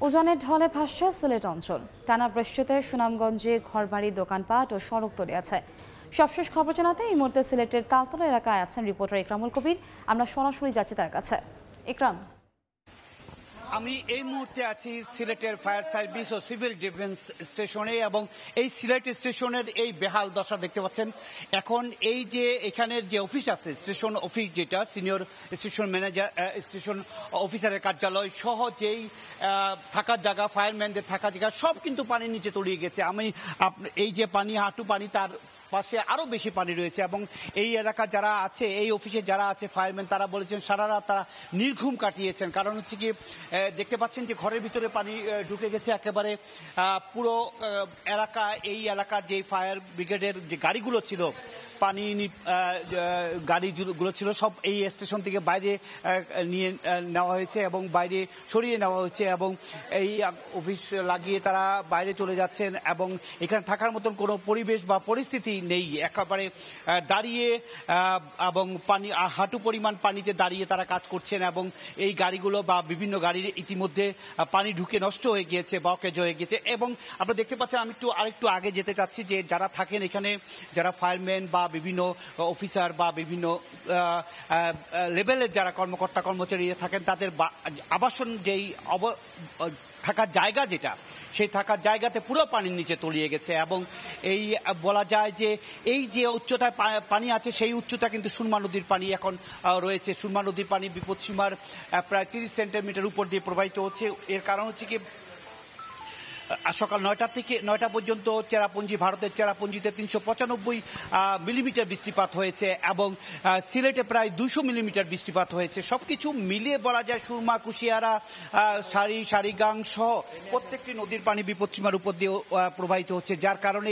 উজানের ঢলে ভাসছে সিলেট অঞ্চল। টানা বৃষ্টিতে সুনামগঞ্জে ঘরবাড়ি, দোকানপাট ও সড়ক তলিয়েছে। সবশেষ খবর জানাতে এই মুহূর্তে সিলেটের তালতলা এলাকায় আছেন রিপোর্টার ইকরামুল কবির। আমরা সরাসরি যাচ্ছি তার কাছে। ইকরাম, আমি এই মুহূর্তে আছি সিলেটের ফায়ার সার্ভিস ও সিভিল ডিফেন্স স্টেশনে এবং এই সিলেট স্টেশনের এই বেহাল দশা দেখতে পাচ্ছেন। এখন এই যে এখানের যে অফিস আছে, স্টেশন অফিস, যেটা সিনিয়র স্টেশন ম্যানেজার, স্টেশন অফিসারের কার্যালয় সহ যেই থাকার জায়গা, ফায়ারম্যানদের থাকার জায়গা সব কিন্তু পানির নিচে তলিয়ে গেছে। আমি এই যে পানি, হাঁটু পানি, তার পাশে আরো বেশি পানি রয়েছে এবং এই এলাকা যারা আছে, এই অফিসে যারা আছে ফায়ারম্যান, তারা বলেছেন সারা রাত তারা নির্ঘুম কাটিয়েছেন। কারণ হচ্ছে কি, দেখতে পাচ্ছেন যে ঘরের ভিতরে পানি ঢুকে গেছে একেবারে পুরো এলাকা। এই এলাকার যে ফায়ার ব্রিগেডের যে গাড়িগুলো ছিল, পানি গাড়িগুলো ছিল, সব এই স্টেশন থেকে বাইরে নিয়ে নেওয়া হয়েছে এবং বাইরে সরিয়ে নেওয়া হয়েছে এবং এই অফিস লাগিয়ে তারা বাইরে চলে যাচ্ছেন এবং এখানে থাকার মতন কোনো পরিবেশ বা পরিস্থিতি নেই। একেবারে দাঁড়িয়ে এবং পানি, হাঁটু পরিমাণ পানিতে দাঁড়িয়ে তারা কাজ করছেন এবং এই গাড়িগুলো বা বিভিন্ন গাড়ির ইতিমধ্যে পানি ঢুকে নষ্ট হয়ে গিয়েছে, ব্লকেজ হয়ে গেছে। এবং আপনারা দেখতে পাচ্ছেন, আমি আরেকটু আগে যেতে চাচ্ছি, যে যারা থাকেন এখানে, যারা ফায়ারম্যান বা বিভিন্ন অফিসার বা বিভিন্ন লেভেলের যারা কর্মকর্তা কর্মচারী থাকেন, তাদের আবাসন যেই থাকার জায়গা, যেটা সেই থাকার জায়গাতে পুরো পানির নিচে তলিয়ে গেছে। এবং এই বলা যায় যে এই যে উচ্চতায় পানি আছে, সেই উচ্চতা কিন্তু সুরমা নদীর পানি এখন রয়েছে। সুরমা নদীর পানি বিপদসীমার প্রায় 30 সেন্টিমিটার উপর দিয়ে প্রবাহিত হচ্ছে। এর কারণ হচ্ছে কি, সকাল 9টা থেকে 9টা পর্যন্ত চেরাপুঞ্জি, ভারতের চেরাপুঞ্জিতে 395 মিলিমিটার বৃষ্টিপাত হয়েছে এবং সিলেটে প্রায় 200 মিলিমিটার বৃষ্টিপাত হয়েছে। সবকিছু মিলিয়ে বলা যায় সুরমা, কুশিয়ারা, সারিগাং সহ প্রত্যেকটি নদীর পানি বিপদসীমার উপর দিয়ে প্রবাহিত হচ্ছে, যার কারণে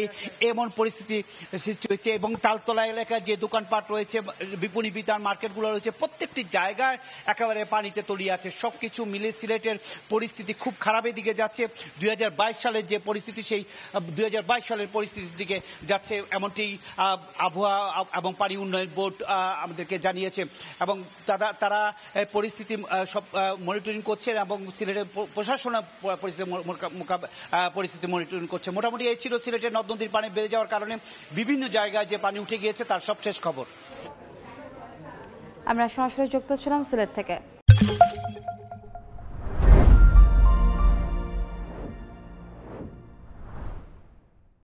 এমন পরিস্থিতি সৃষ্টি হয়েছে। এবং তালতলা এলাকায় যে দোকানপাট রয়েছে, বিপণী বিতান মার্কেটগুলো রয়েছে, প্রত্যেকটি জায়গায় একেবারে পানিতে তলিয়ে আছে। সবকিছু মিলে সিলেটের পরিস্থিতি খুব খারাপের দিকে যাচ্ছে। 2022 সালের যে পরিস্থিতি, সেই 2022 সালের পরিস্থিতির দিকে যাচ্ছে, এমনটি আবহাওয়া এবং পানি উন্নয়ন বোর্ড আমাদেরকে জানিয়েছে এবং তারা পরিস্থিতি সব মনিটরিং করছে এবং সিলেটের প্রশাসন পরিস্থিতি মনিটরিং করছে। মোটামুটি এই ছিল সিলেটের নদ নদীর পানি বেড়ে যাওয়ার কারণে বিভিন্ন জায়গায় যে পানি উঠে গিয়েছে তার সবশেষ খবর। আমরা সরাসরি যুক্ত ছিলাম সিলেট থেকে।